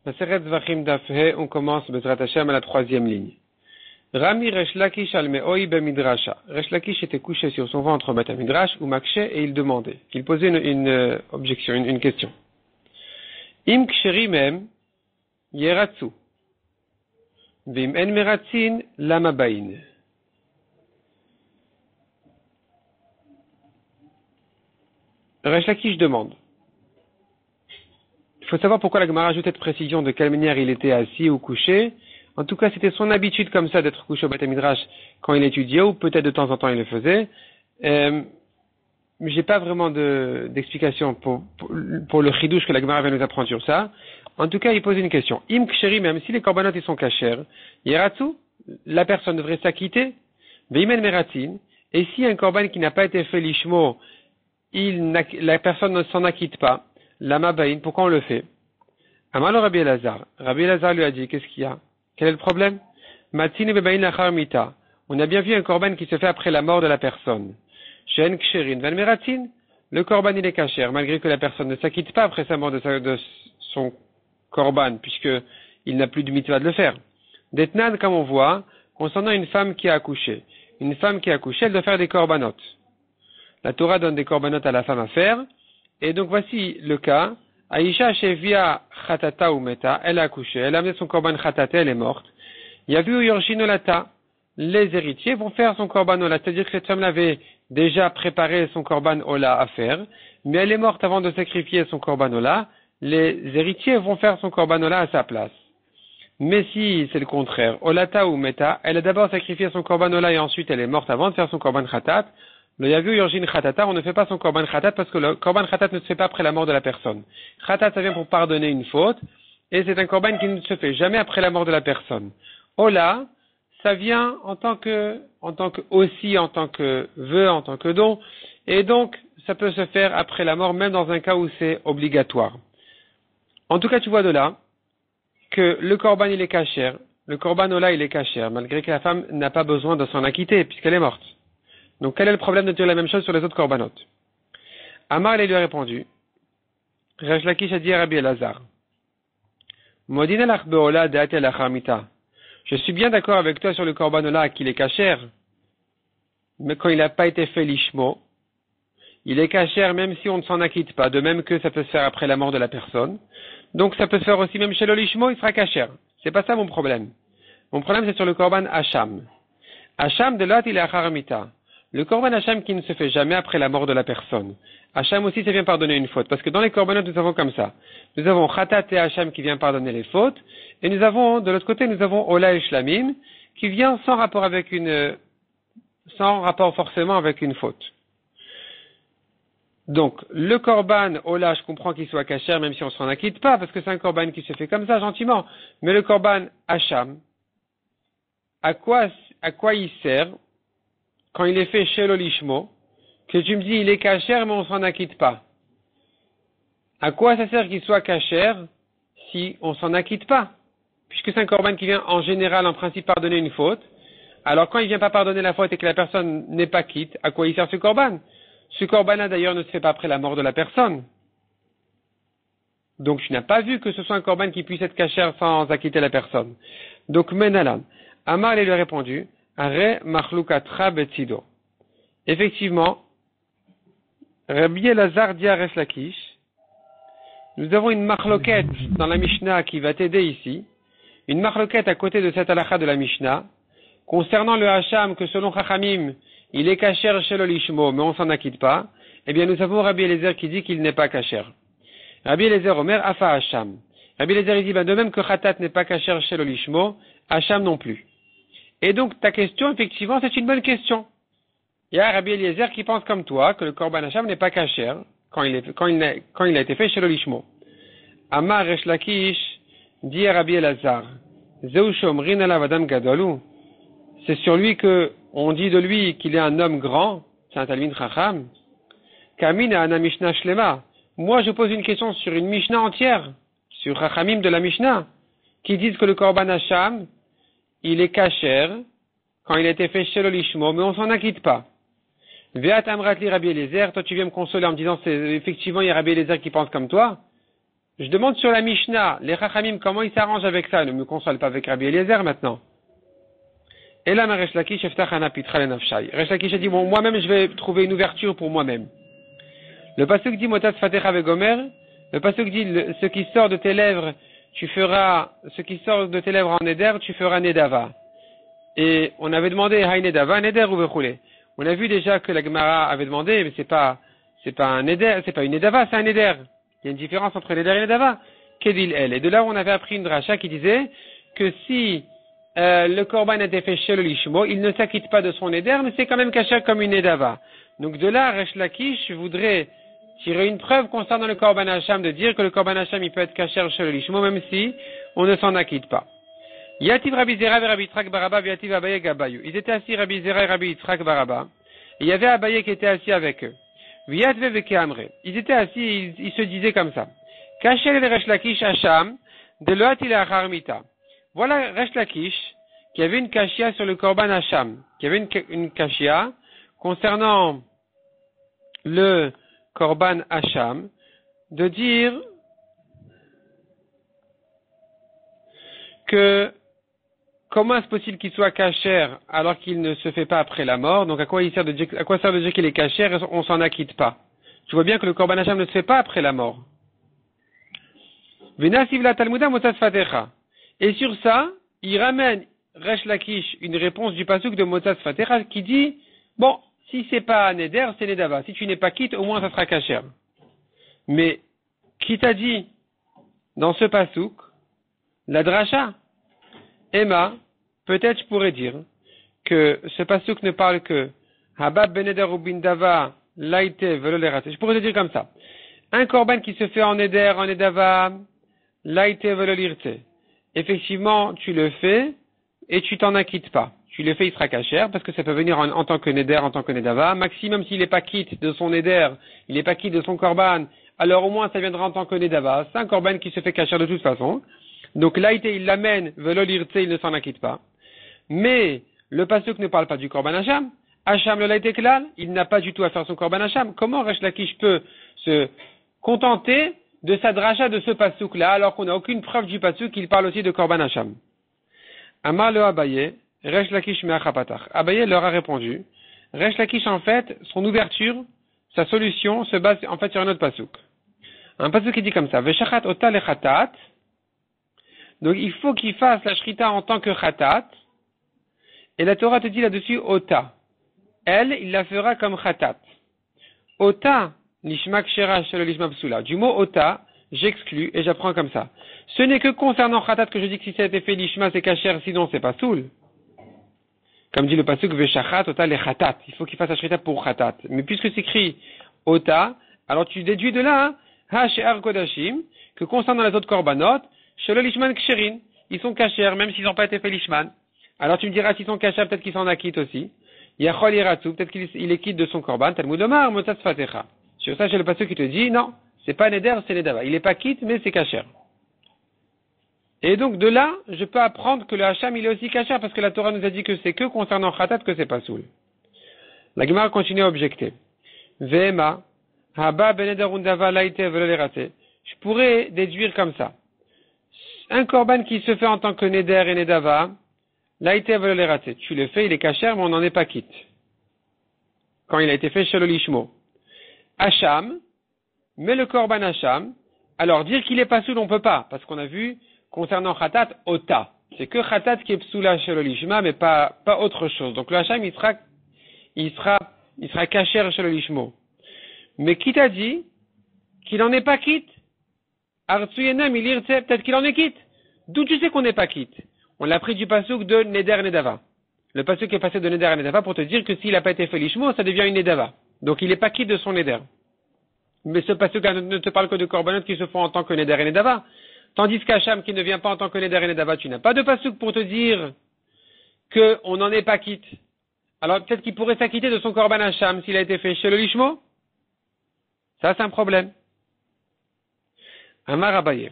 Maseret Zvachim Dafhe, on commence Bezrat Hashem à la 3e ligne. Rami Resh Lakish al Me'oi Bemidrasha. Resh Lakish était couché sur son ventre au Beth Midrash ou Makshe et il demandait. Il posait une objection, une question. Im Ksheri Mem Yeratsu. Vim En Meratzin Lama Bain. Resh Lakish demande. Il faut savoir pourquoi la Gemara ajoute cette précision de quelle manière il était assis ou couché. En tout cas, c'était son habitude comme ça d'être couché au Beth Midrash quand il étudiait, ou peut-être de temps en temps il le faisait. Mais j'ai pas vraiment d'explication pour le chidouche que la Gemara va nous apprendre sur ça. En tout cas, il pose une question. Im ksheri, même si les korbanot ils sont kashers, yeratsu, la personne devrait s'acquitter. Veimen meratzin, et si un korban qui n'a pas été fait lishmo, la personne ne s'en acquitte pas. Lama bain, pourquoi on le fait? Amalo Rabbi Elazar. Rabbi Elazar lui a dit, qu'est-ce qu'il y a? Quel est le problème? Matzine bebain lachar mita. On a bien vu un korban qui se fait après la mort de la personne. Shen ksherin van meratzin. Le korban il est kasher, malgré que la personne ne s'acquitte pas après sa mort de son korban, puisque il n'a plus de mitzvah de le faire. Detnan, comme on voit, concernant une femme qui a accouché. Une femme qui a accouché, elle doit faire des korbanot. La Torah donne des korbanot à la femme à faire. Et donc voici le cas. Aïcha Shevia Khatata ou Meta, elle a accouché, elle a amené son korban Khatata, elle est morte. Yavu Yorshinolata, les héritiers vont faire son korban Ola, c'est-à-dire que cette femme avait déjà préparé son korban Ola à faire, mais elle est morte avant de sacrifier son korban Ola, les héritiers vont faire son korban Ola à sa place. Mais si c'est le contraire, Olata ou Meta, elle a d'abord sacrifié son korban Ola et ensuite elle est morte avant de faire son korban Khatat. Le Yavu Yorjin Khatata, on ne fait pas son korban Khatat parce que le korban Khatat ne se fait pas après la mort de la personne. Khatat, ça vient pour pardonner une faute, et c'est un korban qui ne se fait jamais après la mort de la personne. Ola, ça vient en tant que vœu, en tant que don, et donc ça peut se faire après la mort, même dans un cas où c'est obligatoire. En tout cas, tu vois de là que le korban il est kasher, le korban Ola il est kasher, malgré que la femme n'a pas besoin de s'en acquitter puisqu'elle est morte. Donc, quel est le problème de dire la même chose sur les autres korbanot? Amar, il lui a répondu, Resh Lakish a dit à Rabbi Elazar, Modina lach be'ola de'ate lachar mita. Je suis bien d'accord avec toi sur le korban Ola qu'il est kasher, mais quand il n'a pas été fait lishmo, il est kasher même si on ne s'en acquitte pas, de même que ça peut se faire après la mort de la personne. Donc, ça peut se faire aussi même chez le lishmo, il sera kasher. C'est pas ça mon problème. Mon problème, c'est sur le korban Hacham. Hacham de l'autre, il est achar mita. Le korban Hacham qui ne se fait jamais après la mort de la personne. Hacham aussi, ça vient pardonner une faute. Parce que dans les korbanot, nous avons comme ça. Nous avons Khatat et Hacham qui vient pardonner les fautes. Et nous avons, de l'autre côté, nous avons Ola et Shlamim qui vient sans rapport forcément avec une faute. Donc, le korban Ola, je comprends qu'il soit kasher même si on ne s'en acquitte pas parce que c'est un korban qui se fait comme ça, gentiment. Mais le korban Hacham, à quoi il sert? Quand il est fait chez l'olishmo, que tu me dis il est kasher mais on s'en acquitte pas. À quoi ça sert qu'il soit kasher si on s'en acquitte pas? Puisque c'est un korban qui vient en général, en principe, pardonner une faute. Alors quand il vient pas pardonner la faute et que la personne n'est pas quitte, à quoi il sert ce korban? Ce korban-là d'ailleurs ne se fait pas après la mort de la personne. Donc tu n'as pas vu que ce soit un korban qui puisse être kasher sans acquitter la personne. Donc Menalan. Amar lui a répondu, Are Machlukatra Betsido. Effectivement, Rabbi Elazar dit à Resh Lakish, nous avons une machloket dans la Mishnah qui va t'aider ici, une machloket à côté de cette halakha de la Mishnah, concernant le Hacham que selon Chachamim, il est kasher chez le lishmo, mais on s'en acquitte pas, eh bien nous avons Rabbi Elazar qui dit qu'il n'est pas kasher. Rabbi Elazar Omer Afa Hacham. Rabbi Elazar il dit, de même que Khatat n'est pas kasher chez le lishmo, Hacham non plus. Et donc, ta question, effectivement, c'est une bonne question. Il y a Rabbi Eliezer qui pense comme toi que le korban Hacham n'est pas kasher quand il a été fait chez le lishmo. Amar Resh Lakish dit à Rabbi Elazar, Zeu shomrin alav adam gadolu. C'est sur lui que on dit de lui qu'il est un homme grand, c'est un talmid chacham. Kamin ana Mishnah shlema. Moi, je pose une question sur une Mishnah entière, sur Chachamim de la Mishnah, qui disent que le korban Hacham il est kasher quand il a été fait chez le lishmo, mais on s'en acquitte pas. Ve'at amratli Rabbi Eliezer, toi tu viens me consoler en me disant c'est effectivement il y a Rabbi Eliezer qui pense comme toi. je demande sur la Mishnah, les Chachamim, comment ils s'arrangent avec ça? Ne me console pas avec Rabbi Eliezer maintenant. Et là, Resh Lakish eftach anapitra lenafshai. Resh Lakish a dit, bon, moi-même, je vais trouver une ouverture pour moi-même. Le pasuk dit, motas fatecha vegomer. Le pasuk dit, ce qui sort de tes lèvres, ce qui sort de tes lèvres en neder, tu feras nedava. Et on avait demandé, hay nedava, neder ou vechule. On a vu déjà que la Gemara avait demandé, mais c'est pas un neder, c'est pas une nedava, c'est un neder. Il y a une différence entre neder et nedava. Kedil el. Et de là, on avait appris une dracha qui disait que si le korban a été fait chez le lishmo, il ne s'acquitte pas de son neder, mais c'est quand même caché comme une nedava. Donc de là, Resh Lakish voudrait tirer une preuve concernant le korban hacham, de dire que le korban hacham il peut être caché chez le lishmo, même si on ne s'en acquitte pas. Yativ Rabbi Zera et Rabbi Yitzhak Baraba, Yativ Abaye Gabayou. Ils étaient assis, Rabbi Zera et Rabbi Yitzhak Baraba. Et il y avait Abaye qui était assis avec eux. Yatve Veke Amre. Ils étaient assis, ils se disaient comme ça. Caché le Resh Lakish hacham, de l'Oatil Acharmita. Voilà Resh Lakish, qui avait une kashia sur le korban hacham, qui avait une kashia concernant le korban hacham, de dire que comment est-ce possible qu'il soit cachère alors qu'il ne se fait pas après la mort? Donc à quoi sert de dire qu'il est cachère et on s'en acquitte pas? Tu vois bien que le korban hacham ne se fait pas après la mort. Et sur ça, il ramène Resh Lakish une réponse du pasuk de Motzas Fatecha qui dit, bon, si c'est pas Neder, c'est Nedava. Si tu n'es pas quitte, au moins ça sera cachère. Mais, qui t'a dit, dans ce pasuk, la dracha, Emma, peut-être je pourrais dire que ce pasuk ne parle que Habab beneder ou bindava laite velolerate. Je pourrais te dire comme ça. Un korban qui se fait en Neder, en Nedava, laite velolirte. Effectivement, tu le fais et tu t'en acquittes pas. Tu le fais, il sera cachère parce que ça peut venir en tant que Neder, en tant que Nedava. Maximum, s'il n'est pas quitte de son Neder, il n'est pas quitte de son korban, alors au moins ça viendra en tant que Nedava. C'est un korban qui se fait cachère de toute façon. Donc laïte, il l'amène, velolirte, il ne s'en acquitte pas. Mais le pasuk ne parle pas du korban hacham. Hacham le laïte klal, il n'a pas du tout à faire son korban hacham. Comment Resh Lakish peut se contenter de sa dracha de ce pasuk-là, alors qu'on n'a aucune preuve du pasuk qu'il parle aussi de korban hacham? Amar le Abaye, Resh Lakish me'achapatach. Abaye leur a répondu. Resh Lakish, en fait, son ouverture, sa solution se base en fait sur un autre pasuk. Un pasuk qui dit comme ça, Veshachat ota le chatat. Donc il faut qu'il fasse la shrita en tant que chatat. Et la Torah te dit là-dessus ota. Elle, il la fera comme chatat. Ota, Nishma kshera shel lishma psula. Du mot ota, j'exclus et j'apprends comme ça. Ce n'est que concernant khatat que je dis que si ça a été fait lishma c'est kasher, sinon c'est pas soul. Comme dit le pasuk veshachat ota le khatat. Il faut qu'il fasse la shrita pour khatat. Mais puisque c'est écrit ota, alors tu déduis de là, ha she'ar kodashim, que concernant les autres korbanot, shel lishman ksherin, ils sont kasher même s'ils n'ont pas été fait lishman. Alors tu me diras s'ils sont kasher, peut-être qu'ils s'en acquittent aussi. Yachol iratu, peut-être qu'il est quitte de son korban, Talmud Omar, motzas fatecha. Sur ça, j'ai le pasteur qui te dit, non, c'est pas Neder, c'est Nedava. Il est pas quitte, mais c'est kasher. Et donc, de là, je peux apprendre que le Hacham, il est aussi kasher, parce que la Torah nous a dit que c'est que concernant Khatat que c'est pas soul. La Gemara continue à objecter. Vema, haba beneder undava laite velolerate. Je pourrais déduire comme ça. Un korban qui se fait en tant que Neder et Nedava, laite velolerate. Tu le fais, il est kasher, mais on n'en est pas quitte. Quand il a été fait chez le Lishmo. Hacham, mais le korban Hacham, alors dire qu'il est pas soul, on peut pas, parce qu'on a vu, concernant Khatat, Ota. C'est que Khatat qui est psoula chez le Lishma, mais pas autre chose. Donc le Hacham, il sera kasher chez le Lishmo. Mais qui t'a dit qu'il en est pas quitte? Artsuyenem, il irtse, peut-être qu'il en est quitte. D'où tu sais qu'on n'est pas quitte? On l'a pris du pasuk de Neder Nedava. Le pasuk est passé de Neder Nedava pour te dire que s'il n'a pas été fait Lishmo, ça devient une Nedava. Donc il n'est pas quitte de son Neder. Mais ce pasuk ne te parle que de korbanot qui se font en tant que Neder et Nedava. Tandis qu'Hacham qui ne vient pas en tant que Neder et Nedava, tu n'as pas de pasuk pour te dire qu'on n'en est pas quitte. Alors peut-être qu'il pourrait s'acquitter de son korban Hacham s'il a été fait chez le Lishmo. Ça c'est un problème. Amar Abaye.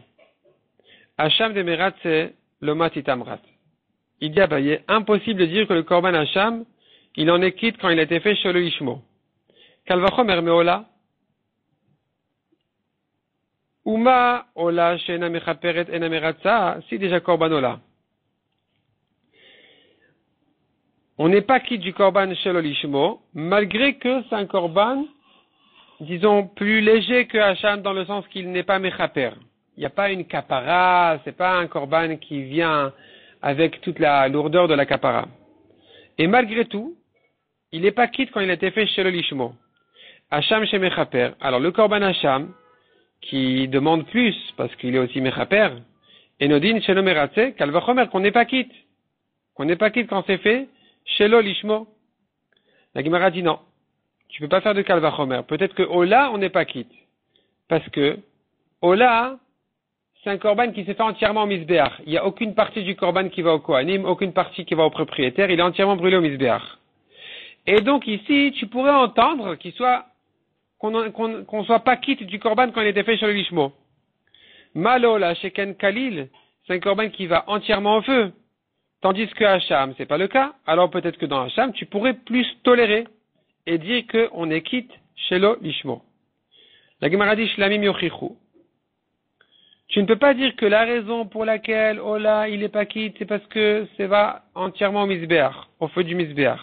Hacham de Merat c'est l'omat itamrat. Il dit Abaye, impossible de dire que le korban Hacham, il en est quitte quand il a été fait chez le Lishmo. Kalvachomer meola. Uma ola she'ena mechaperet ena meratza, si déjà korban ola. On n'est pas quitte du korban shelo lishmo, malgré que c'est un korban, disons, plus léger que Hacham dans le sens qu'il n'est pas mechaper. Il n'y a pas une kapara, c'est pas un korban qui vient avec toute la lourdeur de la kapara. Et malgré tout, il n'est pas quitte quand il a été fait shelo lishmo. Hacham chez mechaper. Alors le korban Hacham, qui demande plus, parce qu'il est aussi mechaper, et nodin shelo meratze, kalvachomer, qu'on n'est pas quitte. Qu'on n'est pas quitte quand c'est fait shelo lishmo. La Gemara dit non. Tu peux pas faire de kalvachomer. Peut-être que Ola, on n'est pas quitte. Parce que Ola, c'est un korban qui s'est fait entièrement au misbéach. Il n'y a aucune partie du korban qui va au kohanim, aucune partie qui va au propriétaire. Il est entièrement brûlé au misbéach. Et donc ici, tu pourrais entendre qu'on soit pas quitte du korban quand il était fait sur le lishmo. Malola, sheken kalil, c'est un korban qui va entièrement au feu. Tandis que Hacham, c'est pas le cas. Alors peut-être que dans Hacham, tu pourrais plus tolérer et dire qu'on est quitte shelo lishmo. La Gemara dit shlamim yochichu. Tu ne peux pas dire que la raison pour laquelle Ola il est pas quitte, c'est parce que ça va entièrement au misbéach, au feu du misbéach.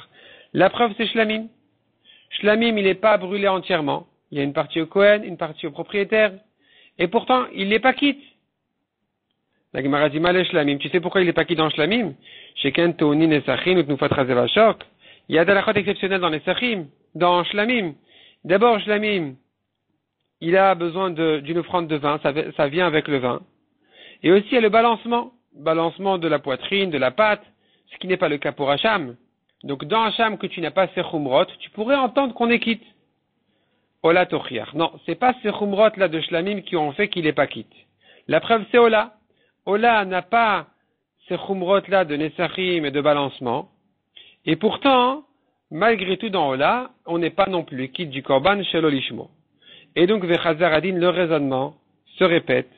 La preuve c'est shlamim. Shlamim il n'est pas brûlé entièrement. Il y a une partie au Kohen, une partie au propriétaire, et pourtant il n'est pas quitte. La Gemara dit malé shlamim. Tu sais pourquoi il n'est pas quitte dans shlamim? Sheken touni nesachim utnufat razevashok. Il y a des halachot exceptionnels dans les sachim, dans shlamim. D'abord shlamim, il a besoin d'une offrande de vin, ça vient avec le vin. Et aussi il y a le balancement de la poitrine, de la pâte, ce qui n'est pas le cas pour Hacham. Donc dans Hacham que tu n'as pas ces chumrot, tu pourrais entendre qu'on est quitte. Ola tochiach. Non, c'est pas ces chumrot là de shlamim qui ont fait qu'il n'est pas quitte. La preuve c'est Ola. Ola n'a pas ces chumrot là de nesachim et de balancement. Et pourtant, malgré tout dans Ola, on n'est pas non plus quitte du korban shelo lishmo. Et donc, Vechazar Adin, le raisonnement se répète.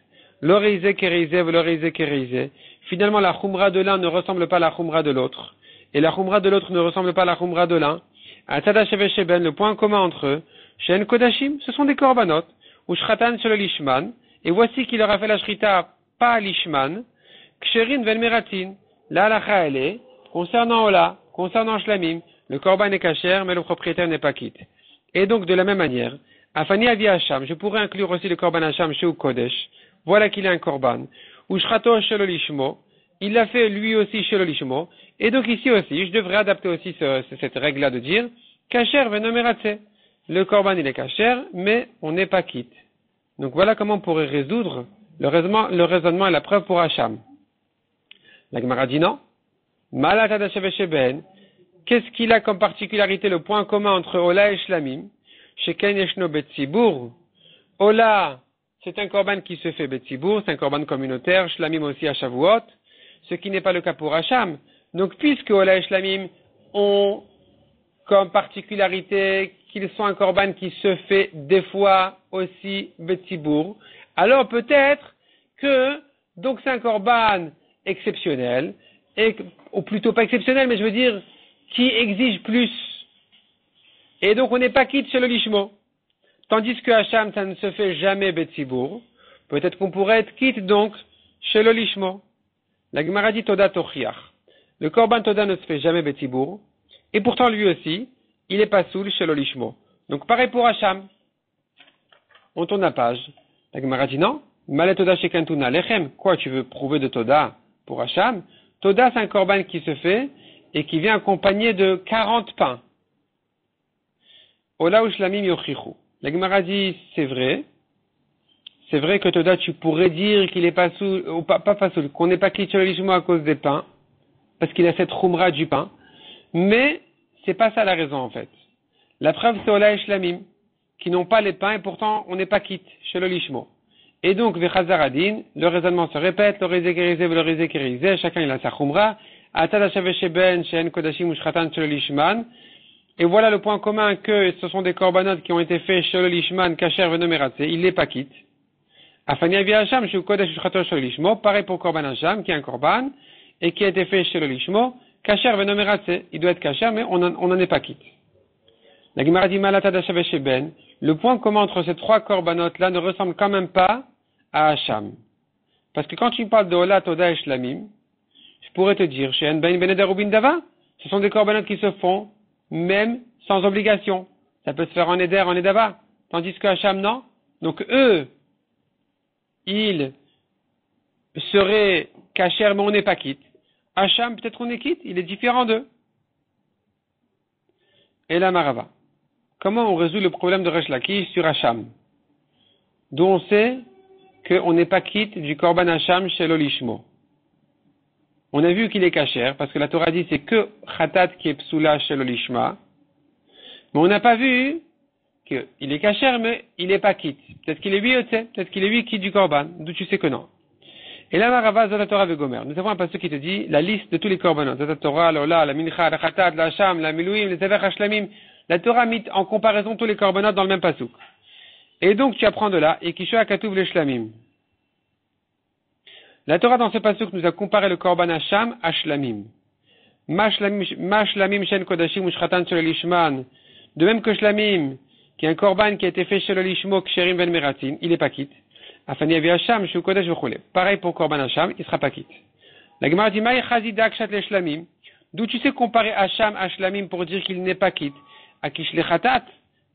L'oreise kéreise, l'oreise kéreise. Finalement, la khumra de l'un ne ressemble pas à la khumra de l'autre. Et la khumra de l'autre ne ressemble pas à la khumra de l'un. Atada sheben, le point commun entre eux. Shen kodashim, ce sont des korbanot. Ou shratan shelo lishman. Et voici qu'il leur a fait la shrita, pas lishman. Ksherin vel meratin. La halacha elle est, concernant Ola, concernant shlamim, le korban est kasher, mais le propriétaire n'est pas quitte. Et donc, de la même manière, Afani avi Hacham, je pourrais inclure aussi le korban Hacham chez Kodesh. Voilà qu'il est un korban. Ou shrato shelo lishmo, il l'a fait lui aussi shelo lishmo. Et donc ici aussi, je devrais adapter aussi cette règle-là de dire kasher venomeratse. Le korban il est kasher, mais on n'est pas quitte. Donc voilà comment on pourrait résoudre le raisonnement et la preuve pour Hacham. La Gemara dit non. Malatada sheben. Qu'est-ce qu'il a comme particularité, le point commun entre Ola et Shlamim? Sheken yeshno betzibour. Ola, c'est un korban qui se fait betzibour, c'est un korban communautaire, Shlamim aussi à Shavuot, ce qui n'est pas le cas pour Hacham. Donc, puisque Ola et Shlamim ont comme particularité qu'ils sont un korban qui se fait des fois aussi betzibour, alors peut-être que, donc c'est un korban exceptionnel, ou plutôt pas exceptionnel, mais je veux dire, qui exige plus. Et donc on n'est pas quitte chez le lishmo. Tandis que Hacham, ça ne se fait jamais betzibour. Peut-être qu'on pourrait être quitte donc chez le lishmo. La Gemara dit Toda Tochiach. Le korban Toda ne se fait jamais betzibour. Et pourtant lui aussi, il est pas soul chez le lishmo. Donc pareil pour Hacham. On tourne la page. La Gemara dit non. Malé Toda Shekantuna Lechem. Quoi, tu veux prouver de Toda pour Hacham? Toda c'est un korban qui se fait et qui vient accompagné de 40 pains. Ola ou shlamim yochichu. La Gemara dit, c'est vrai que Toda, tu pourrais dire qu'il est pas sous, ou pas sous, qu'on n'est pas quitte sur le lishmo à cause des pains, parce qu'il a cette khumra du pain, mais c'est pas ça la raison en fait. La preuve c'est Ola et shlamim, qui n'ont pas les pains et pourtant on n'est pas quitte chez le lishmo. Et donc, Vechazar Adin, le raisonnement se répète, le rizé kérizé, le rizé kérizé, chacun il a sa khumra, Atada sheben, shen kodashim ou shratan chez le lishman. Et voilà le point commun que ce sont des korbanot qui ont été faits chez le lishman, kasher venomeratse, il n'est pas quitte. Afani avi Hacham, chez kodesh shrato chez le lishmo, pareil pour korban Hacham, qui est un korban, et qui a été fait chez le lishmo, kasher venomeratse, il doit être kasher, mais on n'en est pas quitte. La Gemara dit malatada sheben, le point commun entre ces trois korbanot là ne ressemble quand même pas à Hacham. Parce que quand tu me parles de Ola, Toda et Shlamim, je pourrais te dire, chez Ben Beneder ou Bindava, ce sont des korbanot qui se font même sans obligation. Ça peut se faire en Eder, en Edava. Tandis que Hacham, non. Donc eux, ils seraient cachers, mais on n'est pas quitte. Hacham, peut-être on est quitte, il est différent d'eux. Et la Marava. Comment on résout le problème de Resh Lakish sur Hacham? D'où on sait qu'on n'est pas quitte du Korban Hacham chez l'Olishmo. On a vu qu'il est cacher, parce que la Torah dit c'est que Khatat qui est psoula chez l'Olishma. Mais on n'a pas vu qu'il est cacher, mais il n'est pas quitte. Peut-être qu'il est lui, peut-être qu'il est lui quitte du Korban, d'où tu sais que non. Et là, Marava, Zot Torah Vegomer. Nous avons un passage qui te dit la liste de tous les korbanot. Zot Torah, l'Ola, la Mincha, la Khatat, la Hacham, la Milouim, les Zever Hashlamim. La Torah mit en comparaison tous les korbanot dans le même pasuk. Et donc, tu apprends de là, et Kishoa Katouv les Shlamim. La Torah, dans ce pasuk, nous a comparé le korban Hacham à Shlamim. Ma Shlamim Shen Kodashim Ushchatan Shel Lishman. De même que Shlamim, qui est un korban qui a été fait chez le Lishmo, Ksherim Ben Meratin, il est pas quitte. Afani Avi Hacham, Shu Kodesh V'chule. Pareil pour korban Hacham, il sera pas quitte. La Gemara dit, Maï Chazida Kshat le Shlamim. D'où tu sais comparer Hacham à Shlamim pour dire qu'il n'est pas quitte. Akish le Khatat.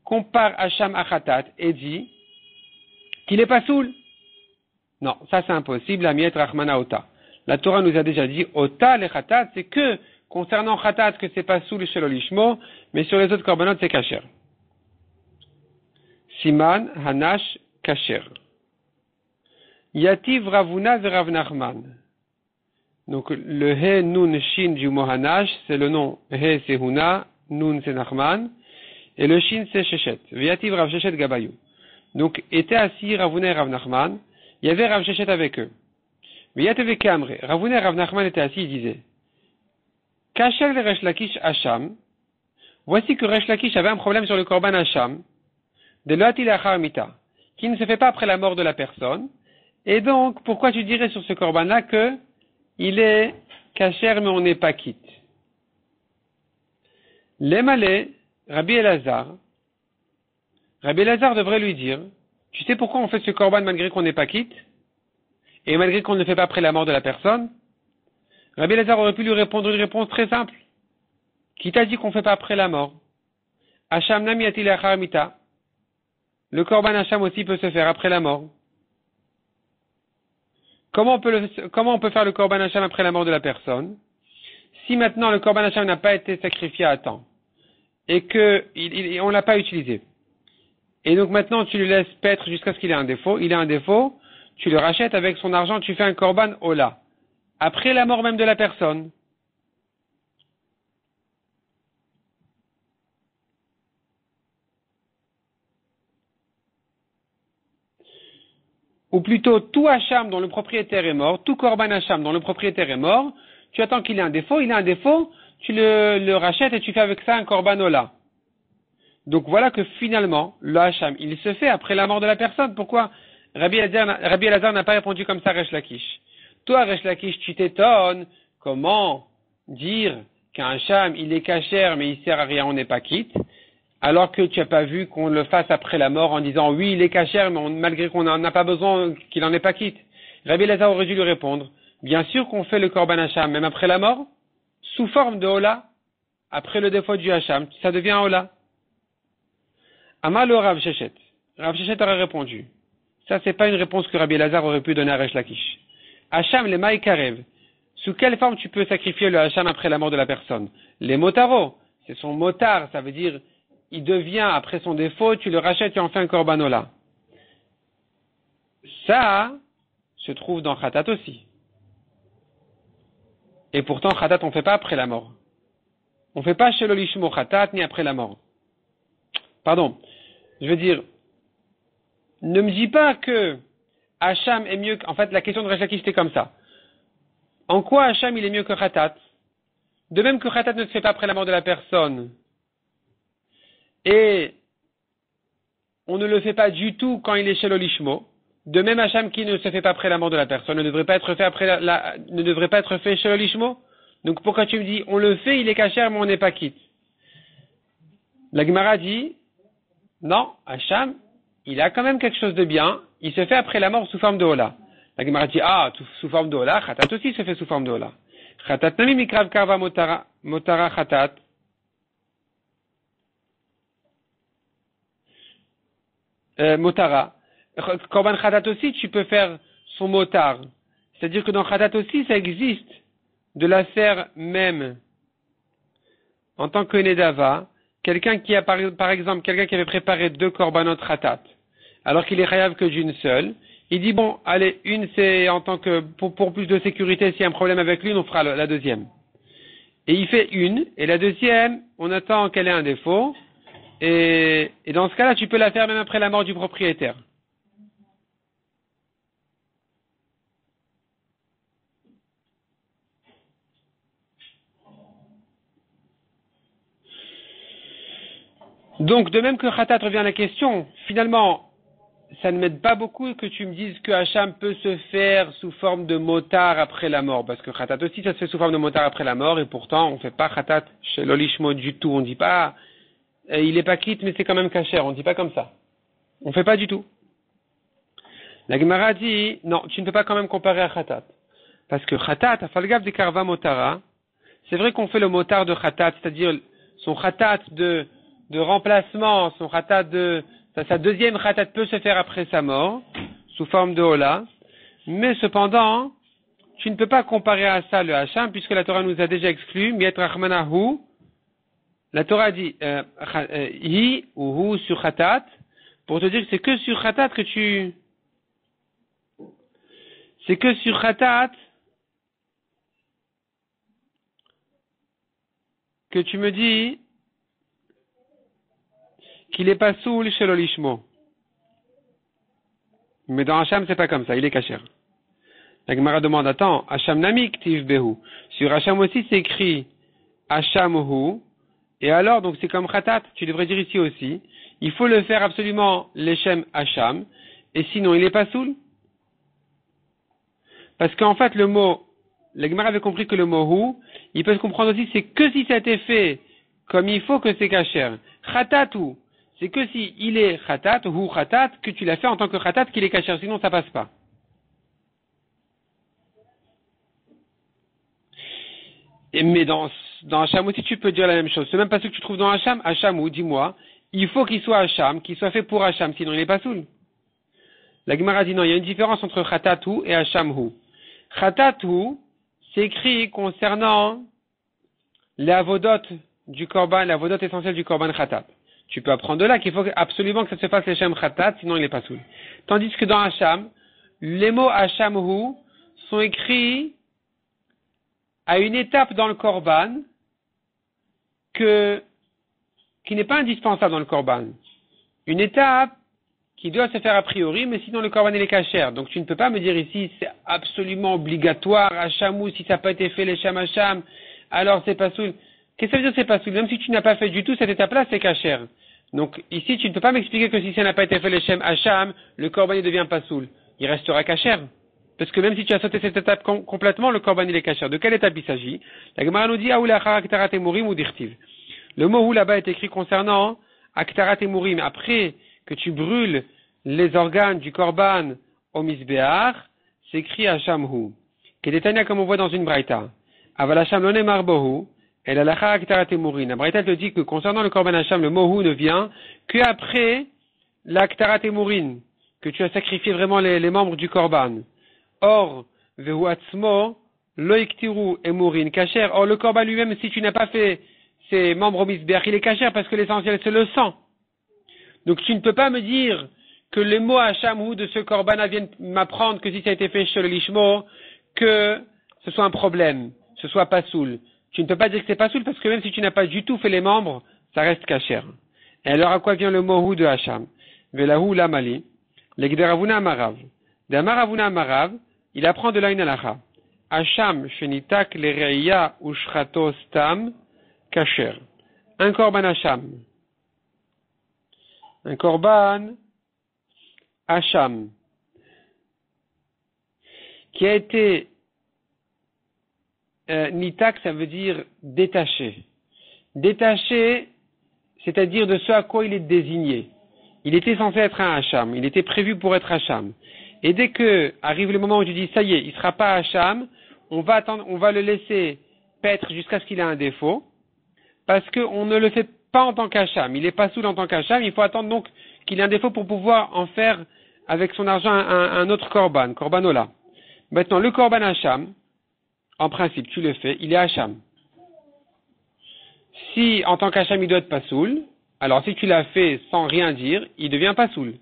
Compare Hacham à Khatat et dit qu'il n'est pas soul. Non, ça c'est impossible. Amiet Rachmana Ota. La Torah nous a déjà dit Ota le Khatat, c'est que concernant Khatat que c'est pas soul chez l'Olishmo, mais sur les autres korbanot c'est kasher. Siman Hanash kasher. Yativ Ravuna ve Rav Nachman. Donc le He Nun Shin du mot Hanash, c'est le nom He c'est Huna, Nun c'est Nachman. Et le Shin, c'est Shechet. Viativ Rav Shechet Gabayou. Donc, étaient assis Ravuna et Rav Nachman. Il y avait Rav Shechet avec eux. Viativ Kamre. Ravuna et Rav Nachman étaient assis, ils disaient, Kachel Resh Lakish Hacham. Voici que Resh Lakish avait un problème sur le Korban Hacham. De l'Atil Achar Mita. Qui ne se fait pas après la mort de la personne. Et donc, pourquoi tu dirais sur ce Korban-là que il est Kacher, mais on n'est pas quitte? Les malais, Rabbi Elazar devrait lui dire, tu sais pourquoi on fait ce korban malgré qu'on n'est pas quitte et malgré qu'on ne le fait pas après la mort de la personne? Rabbi Elazar aurait pu lui répondre une réponse très simple. Qui t'a dit qu'on ne fait pas après la mort? Hacham nam yatil achar mita. Le korban Hacham aussi peut se faire après la mort. Comment on peut faire le korban Hacham après la mort de la personne? Si maintenant le korban Hacham n'a pas été sacrifié à temps et on l'a pas utilisé. Et donc maintenant tu le laisses paître jusqu'à ce qu'il ait un défaut. Il a un défaut, tu le rachètes avec son argent, tu fais un korban ola. Après la mort même de la personne. Ou plutôt tout Hacham dont le propriétaire est mort, tout korban Hacham dont le propriétaire est mort, tu attends qu'il ait un défaut, il a un défaut, tu le rachètes et tu fais avec ça un korban ola. Donc voilà que finalement, le Hacham, il se fait après la mort de la personne. Pourquoi Rabbi Elazar n'a pas répondu comme ça, Resh Lakish? Toi, Resh Lakish, tu t'étonnes. Comment dire qu'un Hacham, il est cachère, mais il sert à rien, on n'est pas quitte, alors que tu n'as pas vu qu'on le fasse après la mort en disant oui, il est cachère, mais malgré qu'on n'en a pas besoin, qu'il n'en est pas quitte. Rabbi Elazar aurait dû lui répondre, bien sûr qu'on fait le korban Hacham, même après la mort, sous forme de Ola, après le défaut du Hacham, ça devient Ola. Amalo Rav Shechet. Rav Shechet aurait répondu. Ça, c'est pas une réponse que Rabbi Elazar aurait pu donner à Resh Lakish. Hacham le Maï Karev. Sous quelle forme tu peux sacrifier le Hacham après la mort de la personne? Les motaros. C'est son motard, ça veut dire, il devient, après son défaut, tu le rachètes et en fais un korbanola. Ça se trouve dans Khatat aussi. Et pourtant, Khatat, on ne fait pas après la mort. On ne fait pas chez l'Olishmo Khatat, ni après la mort. Pardon. Je veux dire, ne me dis pas que Hacham est mieux que... En fait, la question de Resh Lakish était comme ça. En quoi Hacham, il est mieux que Khatat? De même que Khatat ne se fait pas après la mort de la personne. Et on ne le fait pas du tout quand il est chez l'Olishmo. De même Hacham qui ne se fait pas après la mort de la personne ne devrait pas être fait ne devrait pas être fait chez l'Olishmo. Donc pourquoi tu me dis, on le fait, il est cachère, mais on n'est pas quitte? La Gemara dit, non, Hacham, il a quand même quelque chose de bien, il se fait après la mort sous forme de hola. La Gemara dit, sous forme de hola, khatat aussi se fait sous forme de hola. Khatat nami mikrav karva motara khatat. Motara. Korban khatat aussi, tu peux faire son motar. C'est-à-dire que dans khatat aussi, ça existe de la faire même en tant que nedava, quelqu'un qui a par exemple, quelqu'un qui avait préparé 2 korbanot khatat, alors qu'il est chayav que d'une seule, il dit bon, allez, une c'est en tant que, pour plus de sécurité, s'il y a un problème avec l'une, on fera la deuxième. Et il fait une, et la deuxième, on attend qu'elle ait un défaut, et dans ce cas-là, tu peux la faire même après la mort du propriétaire. Donc, de même que Khatat revient à la question, finalement, ça ne m'aide pas beaucoup que tu me dises que Hacham peut se faire sous forme de motard après la mort, parce que Khatat aussi, ça se fait sous forme de motard après la mort, et pourtant, on ne fait pas Khatat chez l'Olishmo du tout. On ne dit pas, il est pas quitte, mais c'est quand même kasher. On ne dit pas comme ça. On ne fait pas du tout. La Gemara dit, non, tu ne peux pas quand même comparer à Khatat. Parce que Khatat, Afalgav de Karva Motara, c'est vrai qu'on fait le motard de Khatat, c'est-à-dire son Khatat de remplacement, son Khatat sa deuxième Khatat peut se faire après sa mort, sous forme de Hola, mais cependant, tu ne peux pas comparer à ça le Hacham, puisque la Torah nous a déjà exclu, Miet Rachmanahu, la Torah dit, hi ou hu sur Khatat, pour te dire que c'est que sur Khatat que tu me dis qu'il est pas soul chez l'olishmo. Mais dans Hacham, c'est pas comme ça, il est kasher. La Gemara demande, attends, Hacham namik tiv behu. Sur Hacham aussi, c'est écrit Hacham hu. Et alors, donc c'est comme Khatat, tu devrais dire ici aussi, il faut le faire absolument l'Echem Hacham, et sinon il est pas soul. Parce qu'en fait, le mot, la Gemara avait compris que le mot hu, il peut se comprendre aussi, c'est que si ça a été fait comme il faut que c'est kasher. Khatatu, c'est que si il est khatat, ou khatat, que tu l'as fait en tant que khatat, qu'il est kasher, sinon ça passe pas. Mais dans Hacham aussi, tu peux dire la même chose. C'est même pas ce que tu trouves dans Hacham ou, dis-moi, il faut qu'il soit Hacham, qu'il soit fait pour Hacham, sinon il n'est pas soul. La Gemara dit non, il y a une différence entre khatatu et Hachamhu. Khatatu, c'est écrit concernant les avodot du korban, les avodot essentielles du korban khatat. Tu peux apprendre de là qu'il faut absolument que ça se fasse l'Echem Khatat, sinon il n'est pas soul. Tandis que dans Hacham, les mots Hachamhu sont écrits à une étape dans le korban qui n'est pas indispensable dans le korban. Une étape qui doit se faire a priori, mais sinon le korban il est kasher. Donc tu ne peux pas me dire ici c'est absolument obligatoire Hachamhu, si ça n'a pas été fait l'Echem Hacham, alors c'est pas soul. Qu'est-ce que ça veut dire c'est pas soul? Même si tu n'as pas fait du tout cette étape-là, c'est kasher. Donc ici tu ne peux pas m'expliquer que si ça n'a pas été fait l'Echem Hacham, le korban ne devient pas soul. Il restera kasher. Parce que même si tu as sauté cette étape complètement, le korban il est kasher. De quelle étape il s'agit? La Gemara nous dit Aoula aktarat emurim ou dirtiv. Le mot ou là-bas est écrit concernant aktarat emurim. Après que tu brûles les organes du korban au misbéar, c'est écrit Hachamhu. Kedetania comme on voit dans une braïta. Aval Hacham lo nemar bohu. Et la lacha aktarat emurim. La braïta te dit que concernant le korban Hacham, le mohu ne vient qu'après l'aktarat emurim, que tu as sacrifié vraiment les membres du korban. Or, vehu atzmo, lo iktiru emurin kasher. Or, le korban lui-même, si tu n'as pas fait ses membres au misbéach, il est kasher parce que l'essentiel, c'est le sang. Donc, tu ne peux pas me dire que les mots Hachamhu de ce korban viennent m'apprendre que si ça a été fait chez le lishmo, que ce soit un problème, ce soit pas soul. Tu ne peux pas dire que c'est pas soul parce que même si tu n'as pas du tout fait les membres, ça reste kasher. Et alors, à quoi vient le mot hu de Hacham? Velahu lamali, legderavuna amarav. D'amaravuna amarav, il apprend de là une halacha. Hacham shenitak lereia ushchato stam kasher. Un korban Hacham. Un korban Hacham. Qui a été nitak, ça veut dire détaché. Détaché, c'est-à-dire de ce à quoi il est désigné. il était censé être un Hacham, il était prévu pour être Hacham. Et dès que arrive le moment où tu dis, ça y est, il sera pas Hacham, on va le laisser paître jusqu'à ce qu'il ait un défaut, parce qu'on ne le fait pas en tant qu'Hacham. Il est pas soul en tant qu'Hacham, il faut attendre donc qu'il ait un défaut pour pouvoir en faire avec son argent un autre korban, korbanola. Maintenant, le korban Hacham, en principe, tu le fais, il est Hacham. Si en tant qu'Hacham il doit être pas soul, alors si tu l'as fait sans rien dire, il devient pas soul.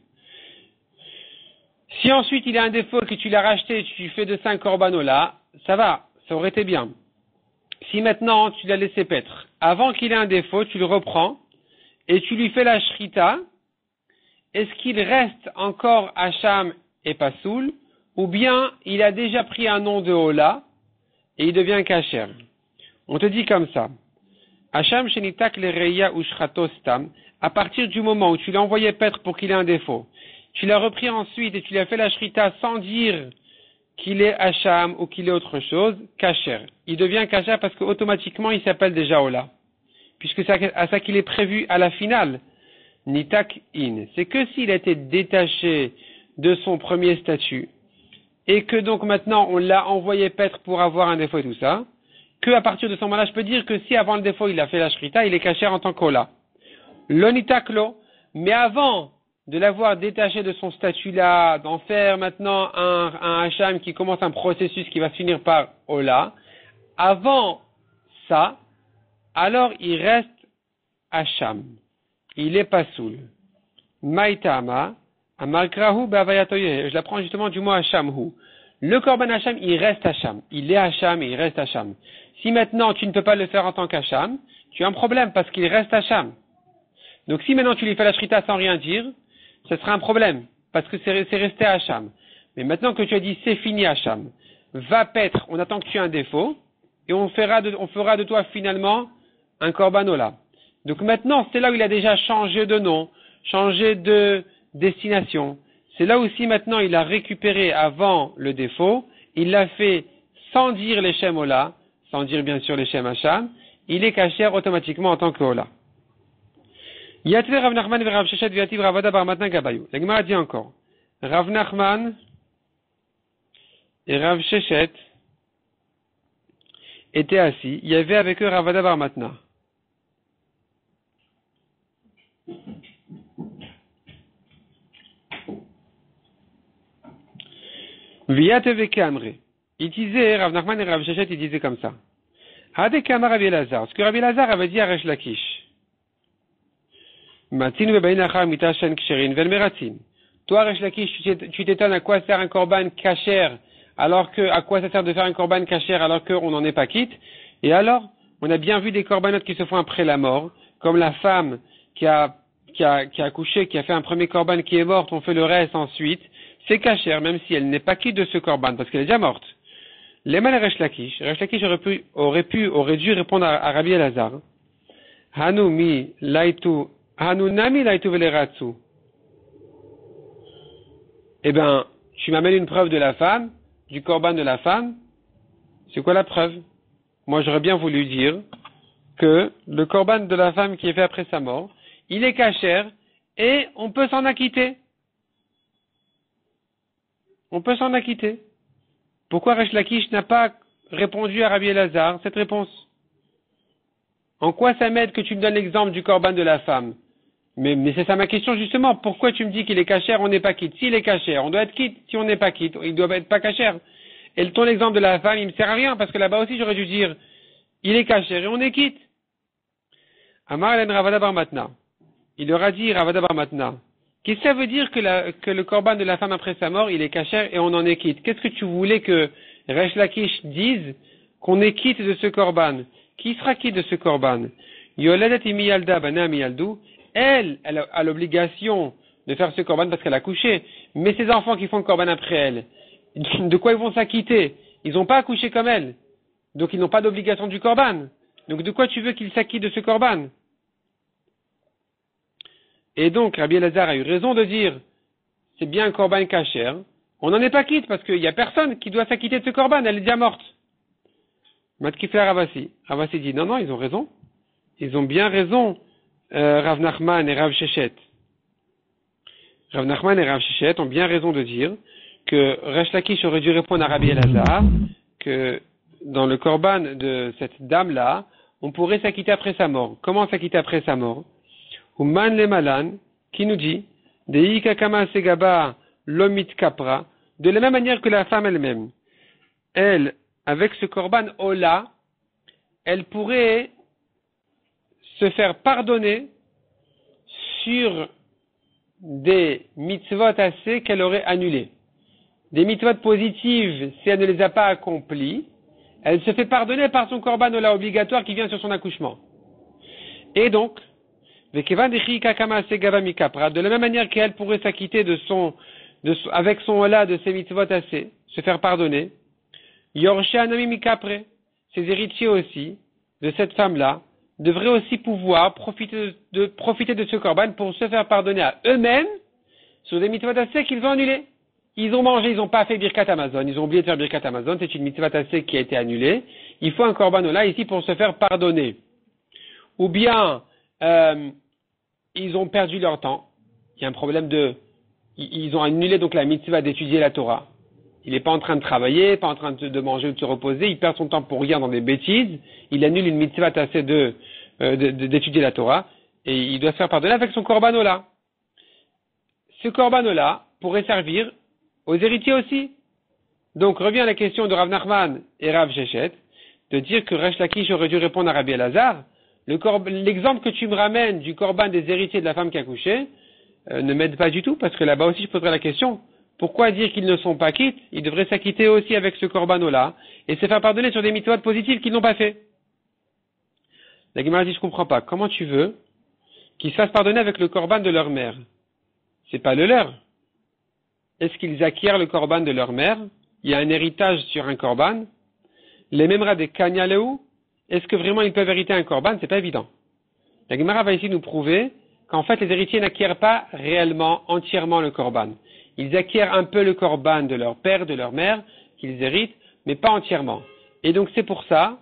Si ensuite il a un défaut que tu l'as racheté, tu fais de 5 korbanola, ça va, ça aurait été bien. Si maintenant tu l'as laissé paître, avant qu'il ait un défaut, tu le reprends et tu lui fais la shrita, est-ce qu'il reste encore Hacham et pas soul, ou bien il a déjà pris un nom de Ola et il devient kasher? On te dit comme ça. Hacham shenitak lereya ushratostam, à partir du moment où tu l'as envoyé paître pour qu'il ait un défaut, tu l'as repris ensuite et tu lui as fait la shrita sans dire qu'il est Hacham ou qu'il est autre chose, kasher. Il devient kasher parce qu'automatiquement il s'appelle déjà Ola. Puisque c'est à ça qu'il est prévu à la finale. Nitak in. C'est que s'il a été détaché de son premier statut et que donc maintenant on l'a envoyé paître pour avoir un défaut et tout ça, que à partir de ce moment-là, je peux dire que si avant le défaut il a fait la shrita, il est kasher en tant qu'Ola. L'onitaklo, mais avant de l'avoir détaché de son statut-là, d'en faire maintenant un Hacham qui commence un processus qui va se finir par Ola, avant ça, alors il reste Hacham. Il est pas soul. Maïtama, Amarkrahu Bavayatoye. Je l'apprends justement du mot Hachamhu. Le Korban Hacham, il reste Hacham. Il est Hacham et il reste Hacham. Si maintenant tu ne peux pas le faire en tant qu'Hacham, tu as un problème parce qu'il reste Hacham. Donc si maintenant tu lui fais la shrita sans rien dire, ce sera un problème, parce que c'est resté Hacham. Mais maintenant que tu as dit c'est fini Hacham, va paître, on attend que tu aies un défaut, et on fera de toi finalement un korban ola. Donc maintenant, c'est là où il a déjà changé de nom, changé de destination. C'est là aussi maintenant il a récupéré avant le défaut, il l'a fait sans dire les shem ola, sans dire bien sûr les shem Hacham, il est kasher automatiquement en tant que ola. Yatve Rav Nachman ve Rav Sheshet v'yativ Ravada bar Matan Gabayou. La Gemara dit encore, Rav Nachman et Rav Sheshet étaient assis, il y avait avec eux Ravada bar Matna. V'yatve Kamre. Il disait, Rav Nachman et Rav Sheshet, ils disaient comme ça. Hade Kamar Rabbi Elazar. Ce que Rabbi Elazar avait dit à Resh Lakish. Matinu bebainachar mitashen ksherin velmeratin. Toi, Resh Lakish, tu t'étonnes à quoi sert un korban kasher, alors que, à quoi ça sert de faire un korban kasher alors qu'on n'en est pas quitte? Et alors, on a bien vu des korbanotes qui se font après la mort, comme la femme qui a accouché, qui a fait un premier korban qui est morte, on fait le reste ensuite. C'est kasher, même si elle n'est pas quitte de ce korban, parce qu'elle est déjà morte. Les mal Resh Lakish aurait dû répondre à Rabbi Elazar. Hanu nami laitu veleratsu. Eh ben, tu m'amènes une preuve de la femme, du korban de la femme. C'est quoi la preuve? Moi, j'aurais bien voulu dire que le korban de la femme qui est fait après sa mort, il est kasher et on peut s'en acquitter. On peut s'en acquitter. Pourquoi Resh Lakish n'a pas répondu à Rabbi Elazar cette réponse? En quoi ça m'aide que tu me donnes l'exemple du korban de la femme? Mais c'est ça ma question justement. Pourquoi tu me dis qu'il est kasher, on n'est pas quitte? S'il est kasher, on doit être quitte. Si on n'est pas quitte, il doit être pas kasher. Et ton exemple de la femme, il me sert à rien parce que là-bas aussi j'aurais dû dire il est kasher et on est quitte. Amar elen Ravada bar Matna. Il leur a dit Ravada bar Matna. Qu'est-ce que ça veut dire que le korban de la femme après sa mort, il est kasher et on en est quitte? Qu'est-ce que tu voulais que Resh Lakish dise qu'on est quitte de ce korban? Qui sera quitte de ce korban? Yoledet imiyalda bana miyaldu. Elle a l'obligation de faire ce korban parce qu'elle a couché. Mais ces enfants qui font le korban après elle, de quoi ils vont s'acquitter? Ils n'ont pas accouché comme elle. Donc ils n'ont pas d'obligation du korban. Donc de quoi tu veux qu'ils s'acquittent de ce korban? Et donc Rabbi Elazar a eu raison de dire c'est bien un korban kasher. On n'en est pas quitte parce qu'il n'y a personne qui doit s'acquitter de ce korban. Elle est déjà morte. Matkifla Ravasi. Ravasi dit non, ils ont raison. Ils ont bien raison. Rav Nachman et Rav Sheshet. Rav Nachman et Rav Sheshet ont bien raison de dire que Resh Lakish aurait dû répondre à Rabbi Elazar que dans le korban de cette dame-là, on pourrait s'acquitter après sa mort. Comment s'acquitter après sa mort? Uman le malan, qui nous dit, Deika kama segaba lomit kapra, de la même manière que la femme elle-même. Elle, avec ce korban ola, elle pourrait se faire pardonner sur des mitzvot assez qu'elle aurait annulées. Des mitzvot positives, si elle ne les a pas accomplies, elle se fait pardonner par son korban ola obligatoire qui vient sur son accouchement. Et donc, de la même manière qu'elle pourrait s'acquitter avec son ola de ses mitzvot assez, se faire pardonner, Yorshe Anami Mikapre, ses héritiers aussi, de cette femme-là, devraient aussi pouvoir profiter de ce korban pour se faire pardonner à eux-mêmes sur des mitzvot assez qu'ils ont annulés. Ils ont mangé, ils n'ont pas fait Birkat Amazon, ils ont oublié de faire Birkat Amazon, c'est une mitzvot assez qui a été annulée. Il faut un korban là ici pour se faire pardonner. Ou bien, ils ont perdu leur temps. Il y a un problème ils ont annulé donc la mitzvah d'étudier la Torah. Il n'est pas en train de travailler, pas en train de manger ou de se reposer, il perd son temps pour rien dans des bêtises, il annule une mitzvah assez d'étudier la Torah, et il doit se faire pardonner avec son korban-ola. Ce korban-ola pourrait servir aux héritiers aussi. Donc revient la question de Rav Nachman et Rav Sheshet, de dire que Resh Lakish aurait dû répondre à Rabbi Elazar, l'exemple que tu me ramènes du korban des héritiers de la femme qui a couché, ne m'aide pas du tout, parce que là-bas aussi je poserai la question. Pourquoi dire qu'ils ne sont pas quittes? Ils devraient s'acquitter aussi avec ce korban-là et se faire pardonner sur des mitzvot positives qu'ils n'ont pas fait. La Gemara dit, je comprends pas. Comment tu veux qu'ils se fassent pardonner avec le korban de leur mère? C'est pas le leur. Est-ce qu'ils acquièrent le korban de leur mère? Il y a un héritage sur un korban. Les mêmes des kanyaleu. Est-ce que vraiment ils peuvent hériter un korban? C'est pas évident. La Gemara va ici nous prouver qu'en fait les héritiers n'acquièrent pas réellement, entièrement le korban. Ils acquièrent un peu le korban de leur père, de leur mère, qu'ils héritent, mais pas entièrement. Et donc c'est pour ça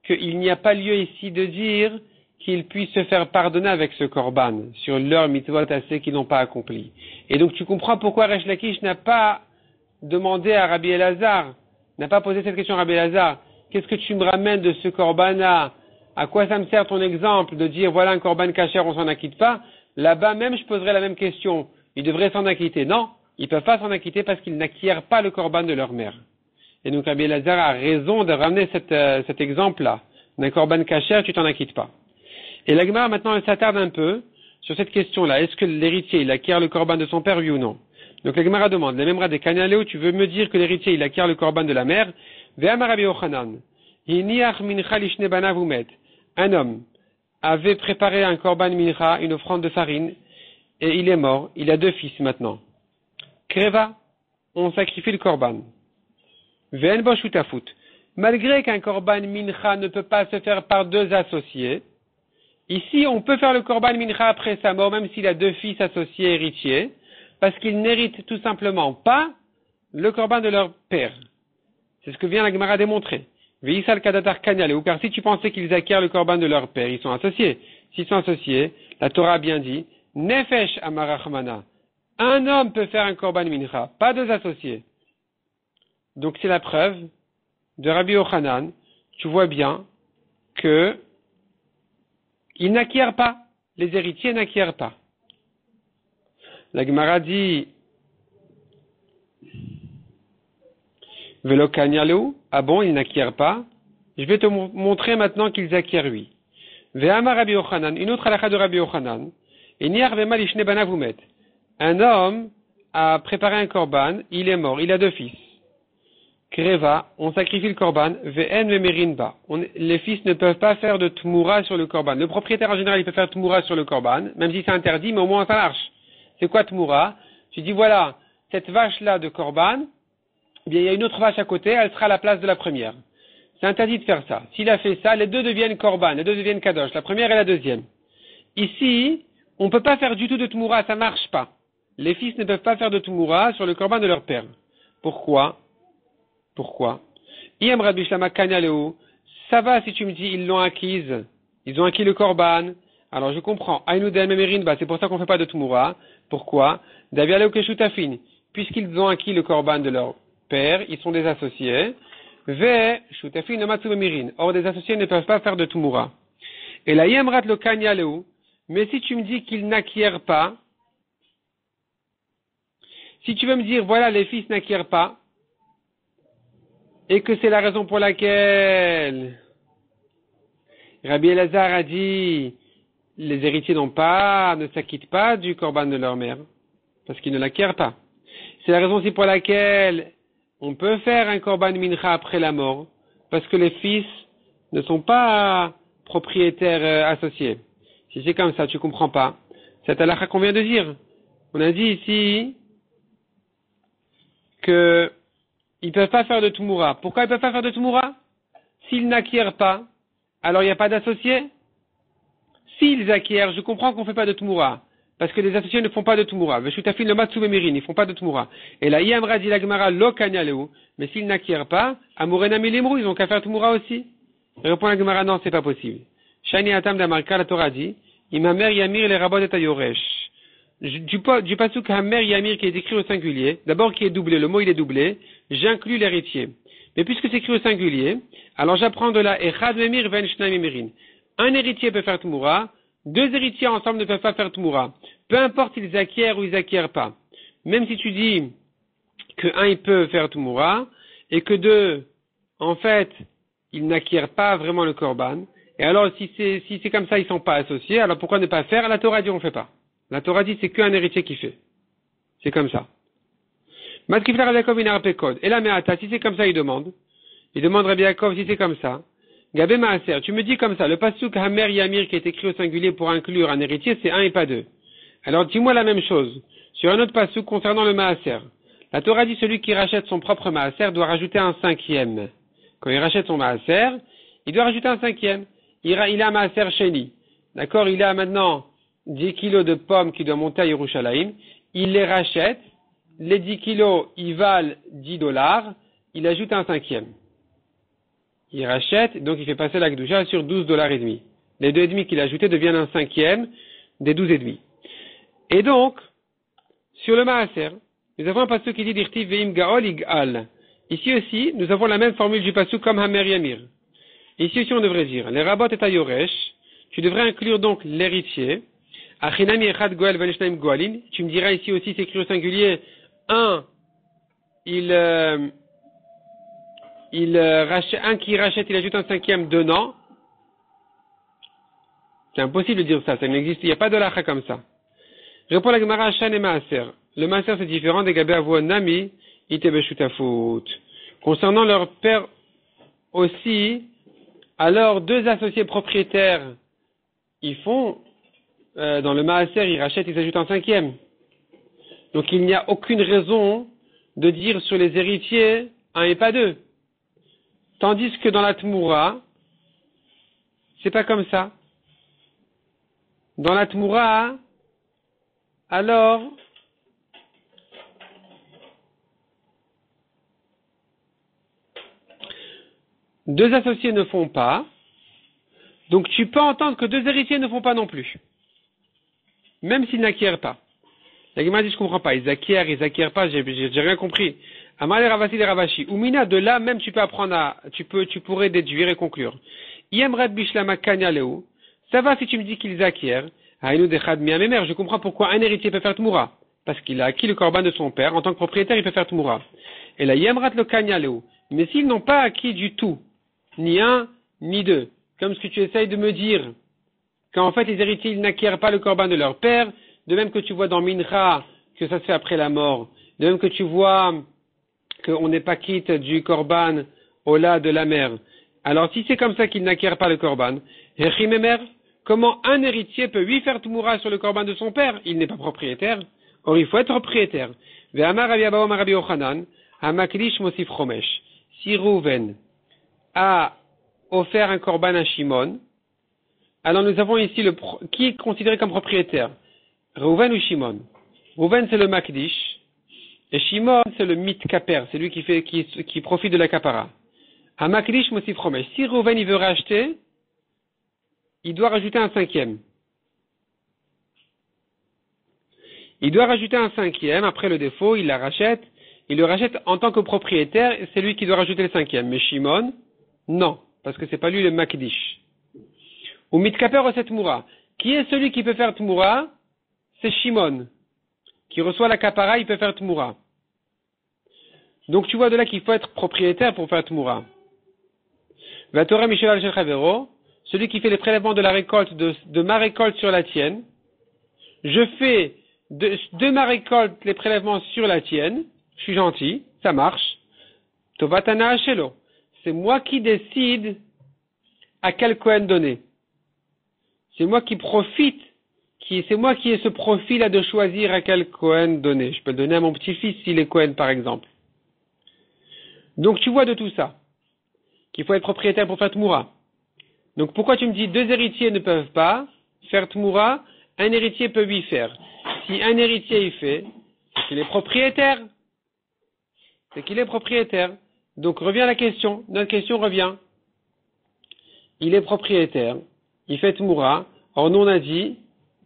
qu'il n'y a pas lieu ici de dire qu'ils puissent se faire pardonner avec ce korban sur leur mitzvot assez qu'ils n'ont pas accompli. Et donc tu comprends pourquoi Resh Lakish n'a pas demandé à Rabbi Elazar, n'a pas posé cette question à Rabbi Elazar, qu'est-ce que tu me ramènes de ce korban-là? À quoi ça me sert ton exemple de dire voilà un korban kasher, on s'en acquitte pas? Là-bas même je poserais la même question. Ils devraient s'en acquitter. Non. Ils ne peuvent pas s'en acquitter parce qu'ils n'acquièrent pas le korban de leur mère. Et donc Rabbi Elazar a raison de ramener cet exemple-là. D'un korban kasher, tu t'en acquittes pas. Et la Gemara maintenant elle s'attarde un peu sur cette question-là. Est-ce que l'héritier il acquiert le korban de son père, oui ou non? Donc la Gemara demande, les mêmes des Kanyaleo, tu veux me dire que l'héritier il acquiert le korban de la mère? Ve'amar Rabbi Yochanan, hiniach mincha lishne banav umet. Un homme avait préparé un korban mincha, une offrande de farine, et il est mort. Il a 2 fils maintenant. Kreva, on sacrifie le korban. Ve'en bo shutafut. Malgré qu'un korban mincha ne peut pas se faire par 2 associés, ici on peut faire le korban mincha après sa mort, même s'il a 2 fils associés héritiers, parce qu'ils n'héritent tout simplement pas le korban de leur père. C'est ce que vient la Gemara démontrer. Ve'isal kadatar kanyaleu, car si tu pensais qu'ils acquièrent le korban de leur père, ils sont associés. S'ils sont associés, la Torah a bien dit, nefesh amarachmana. Un homme peut faire un korban mincha, pas 2 associés. Donc c'est la preuve de Rabbi Yochanan. Tu vois bien que ils n'acquièrent pas, les héritiers n'acquièrent pas. La Gemara dit Velo kanyaleu, ah bon, ils n'acquièrent pas. Je vais te montrer maintenant qu'ils acquièrent oui. Ve'amar Rabbi Yochanan, une autre halakha de Rabbi Yochanan. Eniar ve'ma lishne banav umet. Un homme a préparé un korban, il est mort, il a 2 fils. Kreva, on sacrifie le korban, ve'en ve'merinba. Les fils ne peuvent pas faire de tmoura sur le korban. Le propriétaire en général, il peut faire tmoura sur le korban, même si c'est interdit, mais au moins ça marche. C'est quoi tmoura? Tu dis voilà, cette vache-là de korban, eh bien il y a une autre vache à côté, elle sera à la place de la première. C'est interdit de faire ça. S'il a fait ça, les 2 deviennent korban, les 2 deviennent kadosh, la première et la deuxième. Ici, on ne peut pas faire du tout de tmoura, ça marche pas. Les fils ne peuvent pas faire de tmoura sur le korban de leur père. Pourquoi? Iyam Rabbi Shlama Kanyaleu, ça va si tu me dis ils l'ont acquise, ils ont acquis le korban, Alors je comprends. Aïnou de Memerin, c'est pour ça qu'on ne fait pas de Tumura. Pourquoi? Davialo Keshutafin. Puisqu'ils ont acquis le korban de leur père, ils sont des associés. Ve Shutafin no Matsu Memerin. Or, des associés ne peuvent pas faire de Tumura. Et la Yemrat le Kanyaleu. Mais si tu me dis qu'ils n'acquièrent pas, si tu veux me dire, voilà, les fils n'acquièrent pas, et que c'est la raison pour laquelle Rabbi Elazar a dit, les héritiers ne s'acquittent pas du korban de leur mère, parce qu'ils ne l'acquièrent pas. C'est la raison aussi pour laquelle on peut faire un korban mincha après la mort, parce que les fils ne sont pas propriétaires associés. Si c'est comme ça, tu comprends pas. C'est halakha qu'on vient de dire. On a dit ici que ils peuvent pas faire de Tumura. Pourquoi ils peuvent pas faire de Tumura? S'ils n'acquièrent pas, alors il n'y a pas d'associés. S'ils acquièrent, je comprends qu'on ne fait pas de Tumura. Parce que les associés ne font pas de Tumura. Veshutafin le matsu memerin, ils ne font pas de Tumura. Et là, Yamra dit la Gemara lo kanyaleu. Mais s'ils n'acquièrent pas, Amorena milimru, ils ont qu'à faire Tumura aussi. Répond la Gemara, non, c'est pas possible. Shani atam d'amarka, la Torah dit, Imamer yamir les rabot et ayoresh. Du pasuk Hamer Yamir qui est écrit au singulier, d'abord qui est doublé, le mot il est doublé, j'inclus l'héritier. Mais puisque c'est écrit au singulier, alors j'apprends de là Echad Memir ven Shnai Memirin. Un héritier peut faire Tumura, deux héritiers ensemble ne peuvent pas faire Tumura. Peu importe s'ils acquièrent ou ils acquièrent pas. Même si tu dis que un il peut faire Tumura et que deux, en fait, ils n'acquièrent pas vraiment le korban. Et alors si c'est comme ça ils sont pas associés, alors pourquoi ne pas faire? La Torah dit on fait pas. La Torah dit c'est qu'un héritier qui fait. C'est comme ça. Matkifla Rabbi Yaakov inarpekod. Et là, Meata, si c'est comme ça, il demande Rabbi Yaakov si c'est comme ça. Gabé Maaser, tu me dis comme ça, le pasuk Hamer Yamir qui est écrit au singulier pour inclure un héritier, c'est un et pas deux. Alors dis-moi la même chose sur un autre pasuk concernant le Maaser. La Torah dit celui qui rachète son propre Maaser doit rajouter un cinquième. Quand il rachète son Maaser, il doit rajouter un cinquième. Il a un Maaser Sheni. D'accord, il a maintenant 10 kilos de pommes qui doivent monter à Yerushalayim, il les rachète, les 10 kilos, ils valent $10, il ajoute un cinquième. Il rachète, donc il fait passer la Kedusha sur $12,5. Les 2,5 qu'il a ajoutés deviennent un cinquième des 12,5. Et donc, sur le Maaser, nous avons un pasuk qui dit d'Irtiv Veim Gaol Igal. Ici aussi, nous avons la même formule du pasuk comme Hamer Yamir. Ici aussi, on devrait dire, les rabot et ayoresh, tu devrais inclure donc l'héritier. Achinami echad goel venishnaim goalin. Tu me diras ici aussi, c'est écrit au singulier. Un qui rachète, il ajoute un cinquième donnant. C'est impossible de dire ça. Ça n'existe. Il n'y a pas de lacha comme ça. Répond la Gemara Shan et Maaser. Le Maaser c'est différent des Gabé Avou Nami Itebe Shutafut. Concernant leur père aussi, alors deux associés propriétaires, ils font dans le Maaser, ils rachètent, ils ajoutent un cinquième. Donc il n'y a aucune raison de dire sur les héritiers un et pas deux. Tandis que dans la Tmoura, c'est pas comme ça. Dans la Tmoura, alors, deux associés ne font pas, donc tu peux entendre que deux héritiers ne font pas non plus. Même s'ils n'acquièrent pas. La Gemara dit, je comprends pas. Ils acquièrent pas, j'ai rien compris. Amar les Ravasi les Ravashi. Umina, de là, même tu peux apprendre tu pourrais déduire et conclure. Yemrat bishlama kanyaleu. Ça va si tu me dis qu'ils acquièrent. Haïnou dechad miamemer. Je comprends pourquoi un héritier peut faire tmoura. Parce qu'il a acquis le korban de son père. En tant que propriétaire, il peut faire tmoura. Et là, yemrat le kanyaleu. Mais s'ils n'ont pas acquis du tout, ni un, ni deux, comme ce que tu essayes de me dire, qu'en fait les héritiers ils n'acquièrent pas le korban de leur père, de même que tu vois dans Mincha que ça se fait après la mort, de même que tu vois qu'on n'est pas quitte du korban au la de la mère. Alors si c'est comme ça qu'ils n'acquièrent pas le korban, comment un héritier peut lui faire tmoura sur le korban de son père? Il n'est pas propriétaire. Or il faut être propriétaire. Si Rouven a offert un korban à Shimon, alors nous avons ici qui est considéré comme propriétaire? Rouven ou Shimon? Rouven c'est le Makdish, et Shimon c'est le Mitkaper, c'est lui qui profite de la kapara. À Makdish Mosif Romesh. Si Rouven il veut racheter, il doit rajouter un cinquième. Il doit rajouter un 5e, après le défaut, il la rachète, il le rachète en tant que propriétaire, et c'est lui qui doit rajouter le 5e. Mais Shimon, non, parce que c'est pas lui le Makdish. Ou Mitkaper Oset Tmoura. Qui est celui qui peut faire Tmoura? C'est Shimon. Qui reçoit la kapara, il peut faire Tmoura. Donc tu vois de là qu'il faut être propriétaire pour faire Tmoura. Vatorem Michel Al-Chavero, celui qui fait les prélèvements de la récolte, de ma récolte sur la tienne. Je fais de ma récolte les prélèvements sur la tienne. Je suis gentil, ça marche. Tovatana Hachelo. C'est moi qui décide à quel Kohen donner. C'est moi qui profite, c'est moi qui ai ce profil-là de choisir à quel Kohen donner. Je peux le donner à mon petit-fils s'il est Kohen, par exemple. Donc tu vois de tout ça, qu'il faut être propriétaire pour faire Tmoura. Donc pourquoi tu me dis 2 héritiers ne peuvent pas faire Tmoura, un héritier peut lui faire. Si un héritier y fait, c'est qu'il est propriétaire. C'est qu'il est propriétaire. Donc revient la question, notre question revient. Il est propriétaire, il fait Tmoura. Or nous on a dit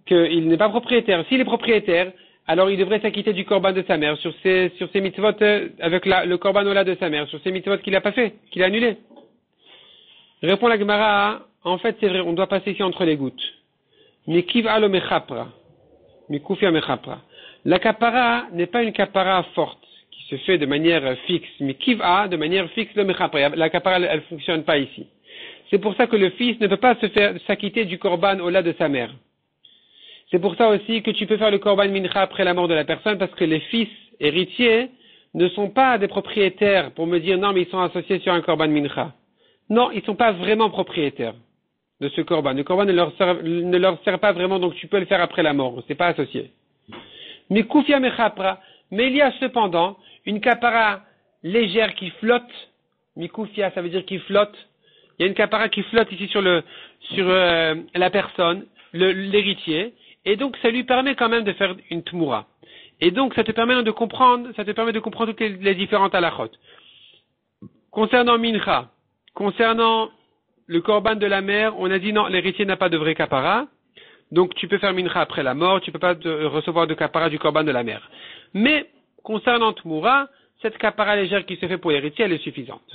qu'il n'est pas propriétaire. S'il est propriétaire, alors il devrait s'acquitter du korban de sa mère sur ses mitzvot avec le korban ola de sa mère, sur ses mitzvot qu'il n'a pas fait, qu'il a annulé. Répond la Gemara, en fait c'est vrai, on doit passer ici entre les gouttes. Mikiv alo mechapra, mikufia mechapra. La kapara n'est pas une kapara forte qui se fait de manière fixe. Mikiva de manière fixe le mechapra. La kapara elle fonctionne pas ici. C'est pour ça que le fils ne peut pas s'acquitter du korban ola de sa mère. C'est pour ça aussi que tu peux faire le korban mincha après la mort de la personne, parce que les fils héritiers ne sont pas des propriétaires pour me dire non mais ils sont associés sur un korban mincha. Non, ils sont pas vraiment propriétaires de ce korban. Le korban ne leur sert pas vraiment, donc tu peux le faire après la mort. C'est pas associé. Mais kufia mechapra. Mais il y a cependant une kapara légère qui flotte. Mikufia, ça veut dire qui flotte. Il y a une kapara qui flotte ici sur la personne, l'héritier. Et donc, ça lui permet quand même de faire une tmoura. Et donc, ça te permet de comprendre toutes les différentes halachot. Concernant mincha, concernant le korban de la mère, on a dit non, l'héritier n'a pas de vrai kapara. Donc, tu peux faire mincha après la mort, tu peux pas recevoir de kapara du korban de la mère. Mais, concernant tmoura, cette kapara légère qui se fait pour l'héritier, elle est suffisante.